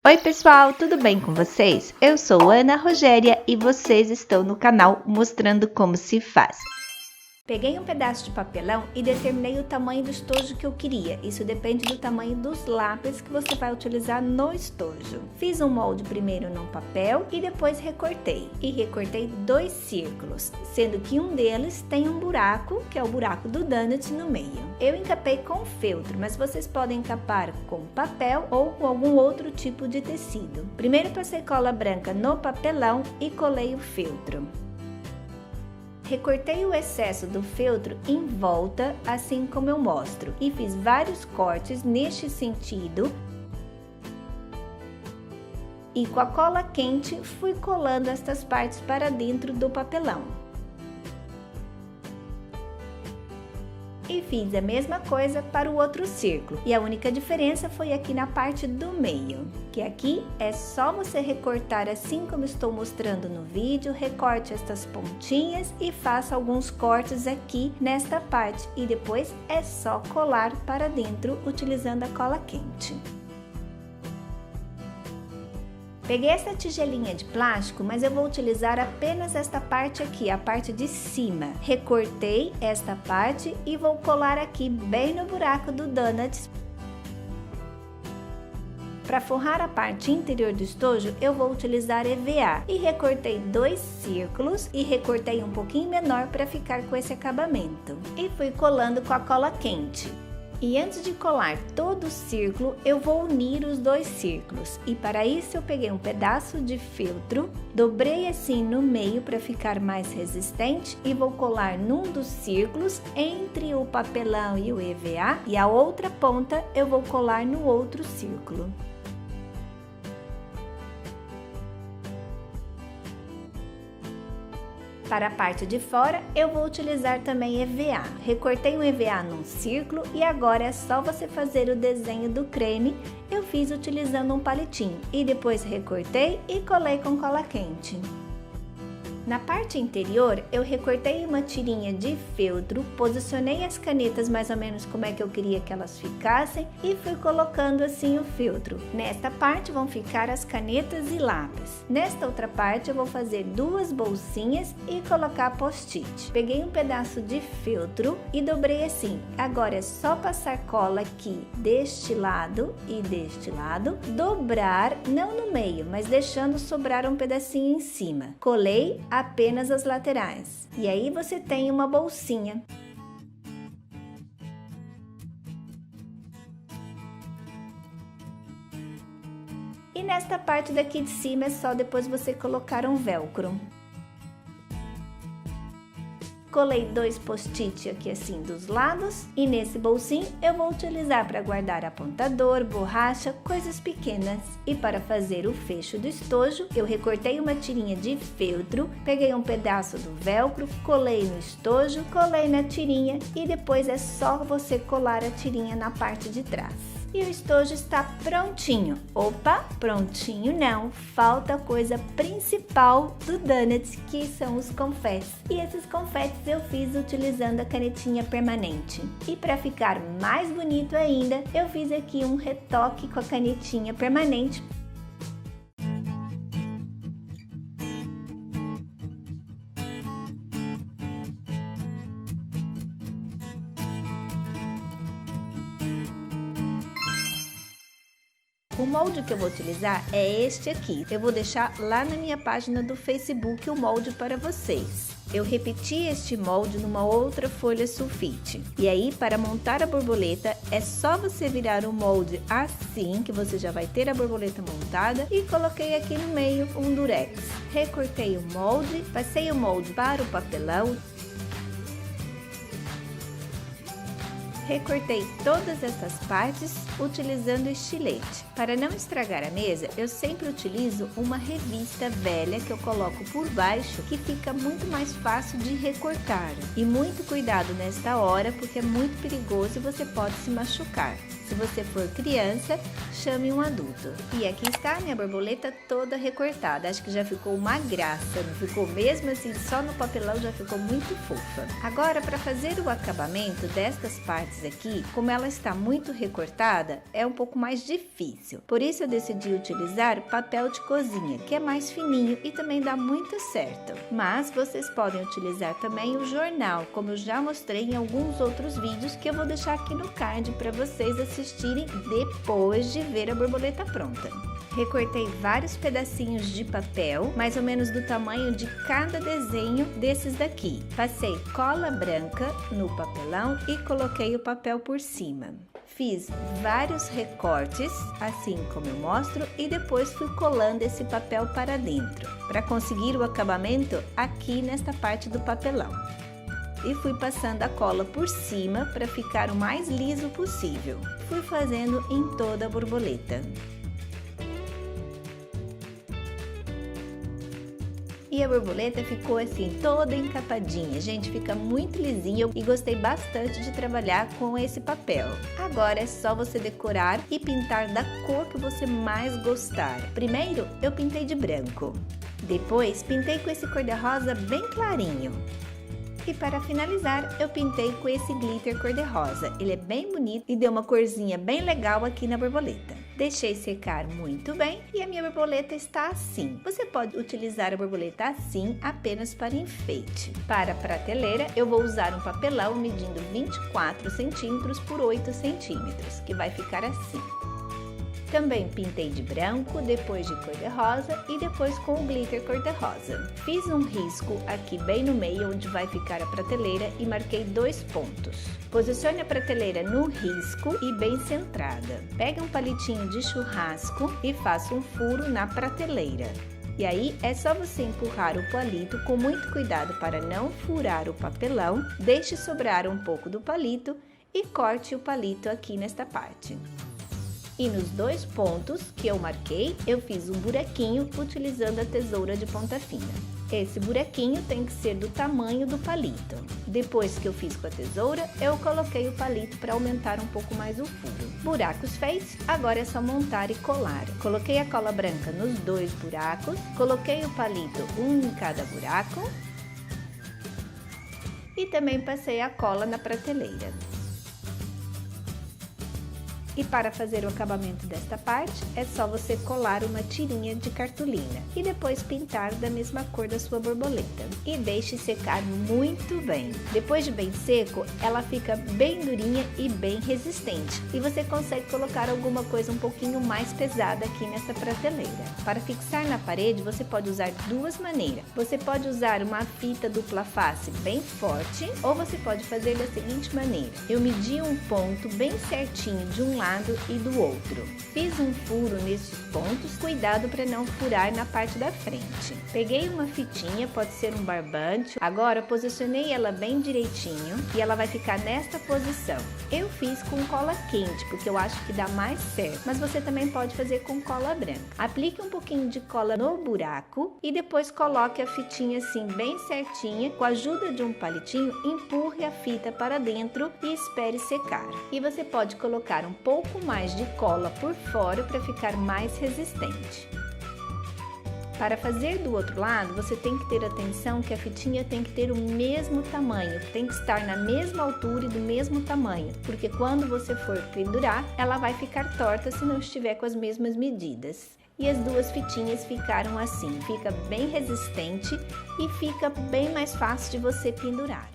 Oi pessoal, tudo bem com vocês? Eu sou Ana Rogéria e vocês estão no canal mostrando como se faz. Peguei um pedaço de papelão e determinei o tamanho do estojo que eu queria. Isso depende do tamanho dos lápis que você vai utilizar no estojo. Fiz um molde primeiro num papel e depois recortei. E recortei 2 círculos, sendo que um deles tem um buraco, que é o buraco do donut no meio. Eu encapei com feltro, mas vocês podem encapar com papel ou com algum outro tipo de tecido. Primeiro passei cola branca no papelão e colei o feltro. Recortei o excesso do feltro em volta, assim como eu mostro, e fiz vários cortes neste sentido. E com a cola quente fui colando estas partes para dentro do papelão. E fiz a mesma coisa para o outro círculo, e a única diferença foi aqui na parte do meio, que aqui é só você recortar assim como estou mostrando no vídeo, recorte estas pontinhas e faça alguns cortes aqui nesta parte, e depois é só colar para dentro utilizando a cola quente. Peguei essa tigelinha de plástico, mas eu vou utilizar apenas esta parte aqui, a parte de cima. Recortei esta parte e vou colar aqui bem no buraco do donut. Para forrar a parte interior do estojo, eu vou utilizar EVA e recortei 2 círculos e recortei um pouquinho menor para ficar com esse acabamento. E fui colando com a cola quente. E antes de colar todo o círculo, eu vou unir os 2 círculos. E para isso eu peguei um pedaço de feltro, dobrei assim no meio para ficar mais resistente e vou colar num dos círculos entre o papelão e o EVA, e a outra ponta eu vou colar no outro círculo. Para a parte de fora, eu vou utilizar também EVA. Recortei um EVA num círculo e agora é só você fazer o desenho do creme. Eu fiz utilizando um palitinho e depois recortei e colei com cola quente. Na parte interior, eu recortei uma tirinha de feltro, posicionei as canetas mais ou menos como é que eu queria que elas ficassem e fui colocando assim o feltro. Nesta parte vão ficar as canetas e lápis. Nesta outra parte eu vou fazer 2 bolsinhas e colocar post-it. Peguei um pedaço de feltro e dobrei assim. Agora é só passar cola aqui deste lado e deste lado, dobrar, não no meio, mas deixando sobrar um pedacinho em cima. Colei apenas as laterais. E aí você tem uma bolsinha. E nesta parte daqui de cima é só depois você colocar um velcro. Colei 2 post-it aqui assim dos lados e nesse bolsinho eu vou utilizar para guardar apontador, borracha, coisas pequenas. E para fazer o fecho do estojo, eu recortei uma tirinha de feltro, peguei um pedaço do velcro, colei no estojo, colei na tirinha e depois é só você colar a tirinha na parte de trás. E o estojo está prontinho. Opa, prontinho não, falta a coisa principal do donut, que são os confetes. E esses confetes eu fiz utilizando a canetinha permanente. E para ficar mais bonito ainda, eu fiz aqui um retoque com a canetinha permanente. O molde que eu vou utilizar é este aqui. Eu vou deixar lá na minha página do Facebook o molde para vocês. Eu repeti este molde numa outra folha sulfite. E aí, para montar a borboleta, é só você virar o molde assim, que você já vai ter a borboleta montada, e coloquei aqui no meio um durex. Recortei o molde, passei o molde para o papelão, recortei todas essas partes utilizando estilete. Para não estragar a mesa, eu sempre utilizo uma revista velha que eu coloco por baixo, que fica muito mais fácil de recortar. E muito cuidado nesta hora, porque é muito perigoso e você pode se machucar. Se você for criança, chame um adulto. E aqui está a minha borboleta toda recortada. Acho que já ficou uma graça, não ficou mesmo assim, só no papelão já ficou muito fofa. Agora, para fazer o acabamento destas partes aqui, como ela está muito recortada, é um pouco mais difícil. Por isso eu decidi utilizar papel de cozinha, que é mais fininho e também dá muito certo. Mas vocês podem utilizar também o jornal, como eu já mostrei em alguns outros vídeos que eu vou deixar aqui no card para vocês assistirem depois de ver a borboleta pronta. Recortei vários pedacinhos de papel, mais ou menos do tamanho de cada desenho desses daqui. Passei cola branca no papelão e coloquei o papel por cima. Fiz vários recortes, assim como eu mostro, e depois fui colando esse papel para dentro, para conseguir o acabamento aqui nesta parte do papelão. E fui passando a cola por cima para ficar o mais liso possível. Fui fazendo em toda a borboleta. E a borboleta ficou assim, toda encapadinha. Gente, fica muito lisinha e gostei bastante de trabalhar com esse papel. Agora é só você decorar e pintar da cor que você mais gostar. Primeiro, eu pintei de branco. Depois, pintei com esse cor-de-rosa bem clarinho. E para finalizar, eu pintei com esse glitter cor-de-rosa. Ele é bem bonito e deu uma corzinha bem legal aqui na borboleta. Deixei secar muito bem e a minha borboleta está assim. Você pode utilizar a borboleta assim apenas para enfeite. Para a prateleira, eu vou usar um papelão medindo 24 centímetros por 8 centímetros, que vai ficar assim. Também pintei de branco, depois de cor-de-rosa e depois com o glitter cor-de-rosa. Fiz um risco aqui bem no meio onde vai ficar a prateleira e marquei 2 pontos. Posicione a prateleira no risco e bem centrada. Pegue um palitinho de churrasco e faça um furo na prateleira. E aí é só você empurrar o palito com muito cuidado para não furar o papelão, deixe sobrar um pouco do palito e corte o palito aqui nesta parte. E nos 2 pontos que eu marquei, eu fiz um buraquinho utilizando a tesoura de ponta fina. Esse buraquinho tem que ser do tamanho do palito. Depois que eu fiz com a tesoura, eu coloquei o palito para aumentar um pouco mais o furo. Buracos feitos, agora é só montar e colar. Coloquei a cola branca nos 2 buracos, coloquei o palito um em cada buraco e também passei a cola na prateleira. E para fazer o acabamento desta parte, é só você colar uma tirinha de cartolina e depois pintar da mesma cor da sua borboleta. E deixe secar muito bem. Depois de bem seco, ela fica bem durinha e bem resistente. E você consegue colocar alguma coisa um pouquinho mais pesada aqui nessa prateleira. Para fixar na parede, você pode usar 2 maneiras. Você pode usar uma fita dupla face bem forte, ou você pode fazer da seguinte maneira. Eu medi um ponto bem certinho de um lado e do outro. Fiz um furo nesses pontos, cuidado para não furar na parte da frente. Peguei uma fitinha, pode ser um barbante. Agora posicionei ela bem direitinho e ela vai ficar nesta posição. Eu fiz com cola quente, porque eu acho que dá mais certo, mas você também pode fazer com cola branca. Aplique um pouquinho de cola no buraco e depois coloque a fitinha assim bem certinha. Com a ajuda de um palitinho, empurre a fita para dentro e espere secar. E você pode colocar um pouco mais de cola por fora para ficar mais resistente. Para fazer do outro lado, você tem que ter atenção que a fitinha tem que ter o mesmo tamanho, tem que estar na mesma altura e do mesmo tamanho, porque quando você for pendurar, ela vai ficar torta se não estiver com as mesmas medidas. E as 2 fitinhas ficaram assim, fica bem resistente e fica bem mais fácil de você pendurar.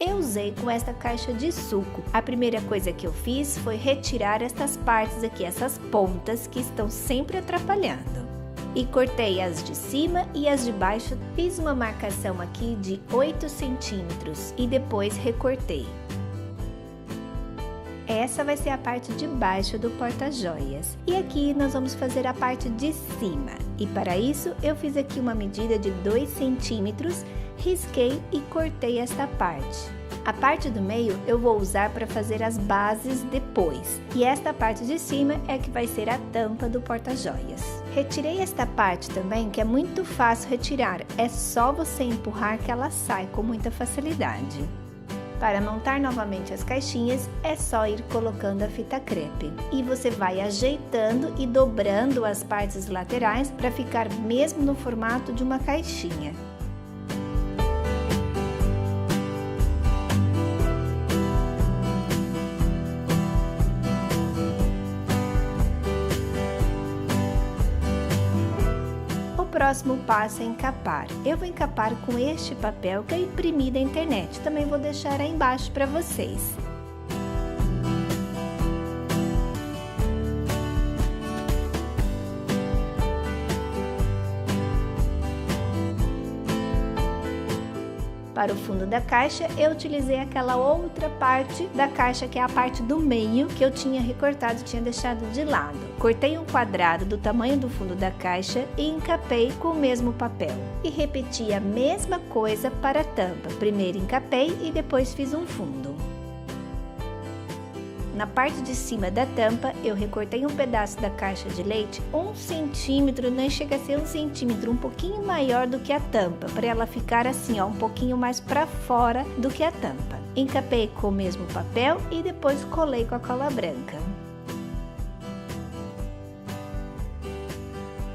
Eu usei com esta caixa de suco. A primeira coisa que eu fiz foi retirar estas partes aqui, essas pontas que estão sempre atrapalhando. E cortei as de cima e as de baixo. Fiz uma marcação aqui de 8 centímetros e depois recortei. essa vai ser a parte de baixo do porta-joias. E aqui nós vamos fazer a parte de cima. E para isso eu fiz aqui uma medida de 2 centímetros, risquei e cortei esta parte. A parte do meio eu vou usar para fazer as bases depois. E esta parte de cima é que vai ser a tampa do porta-joias. Retirei esta parte também, que é muito fácil retirar. É só você empurrar que ela sai com muita facilidade. Para montar novamente as caixinhas, é só ir colocando a fita crepe. E você vai ajeitando e dobrando as partes laterais para ficar mesmo no formato de uma caixinha. O próximo passo é encapar. Eu vou encapar com este papel que eu imprimi da internet. Também vou deixar aí embaixo para vocês. Para o fundo da caixa, eu utilizei aquela outra parte da caixa, que é a parte do meio, que eu tinha recortado, tinha deixado de lado. Cortei um quadrado do tamanho do fundo da caixa e encapei com o mesmo papel. E repeti a mesma coisa para a tampa. Primeiro encapei e depois fiz um fundo. Na parte de cima da tampa, eu recortei um pedaço da caixa de leite, 1 centímetro, nem chega a ser 1 centímetro, um pouquinho maior do que a tampa, para ela ficar assim, ó, um pouquinho mais para fora do que a tampa. Encapei com o mesmo papel e depois colei com a cola branca.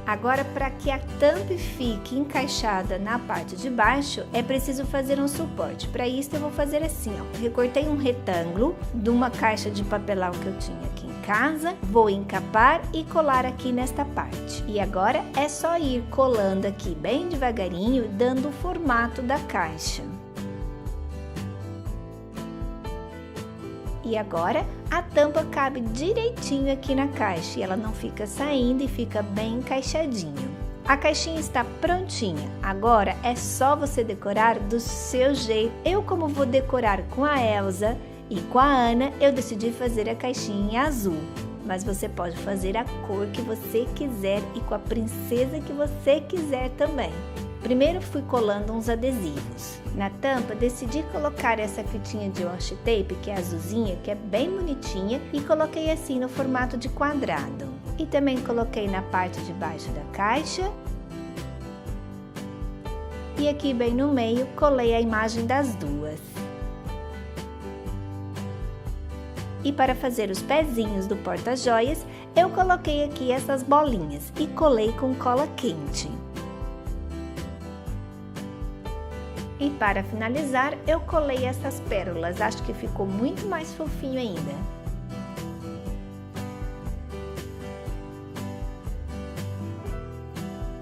Agora, para que a tampa fique encaixada na parte de baixo, é preciso fazer um suporte. Para isso, eu vou fazer assim, ó. Recortei um retângulo de uma caixa de papelão que eu tinha aqui em casa. Vou encapar e colar aqui nesta parte. E agora é só ir colando aqui bem devagarinho, dando o formato da caixa. E agora a tampa cabe direitinho aqui na caixa e ela não fica saindo e fica bem encaixadinho. A caixinha está prontinha, agora é só você decorar do seu jeito. Eu, como vou decorar com a Elsa e com a Ana, eu decidi fazer a caixinha em azul. Mas você pode fazer a cor que você quiser e com a princesa que você quiser também. Primeiro fui colando uns adesivos. Na tampa decidi colocar essa fitinha de washi tape, que é azulzinha, que é bem bonitinha, e coloquei assim no formato de quadrado. E também coloquei na parte de baixo da caixa. E aqui bem no meio colei a imagem das duas. E para fazer os pezinhos do porta-joias, eu coloquei aqui essas bolinhas e colei com cola quente. E para finalizar, eu colei essas pérolas, acho que ficou muito mais fofinho ainda.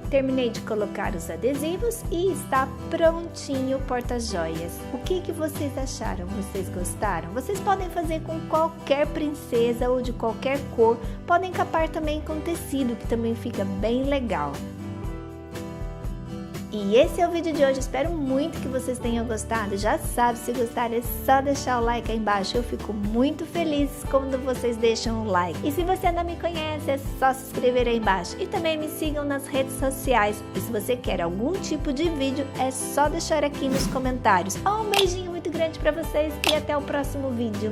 Terminei de colocar os adesivos e está prontinho o porta-joias. O que vocês acharam? Vocês gostaram? Vocês podem fazer com qualquer princesa ou de qualquer cor. Podem encapar também com tecido, que também fica bem legal. E esse é o vídeo de hoje, espero muito que vocês tenham gostado. Já sabe, se gostar é só deixar o like aí embaixo, eu fico muito feliz quando vocês deixam o like. E se você não me conhece, é só se inscrever aí embaixo. E também me sigam nas redes sociais. E se você quer algum tipo de vídeo, é só deixar aqui nos comentários. Um beijinho muito grande para vocês e até o próximo vídeo.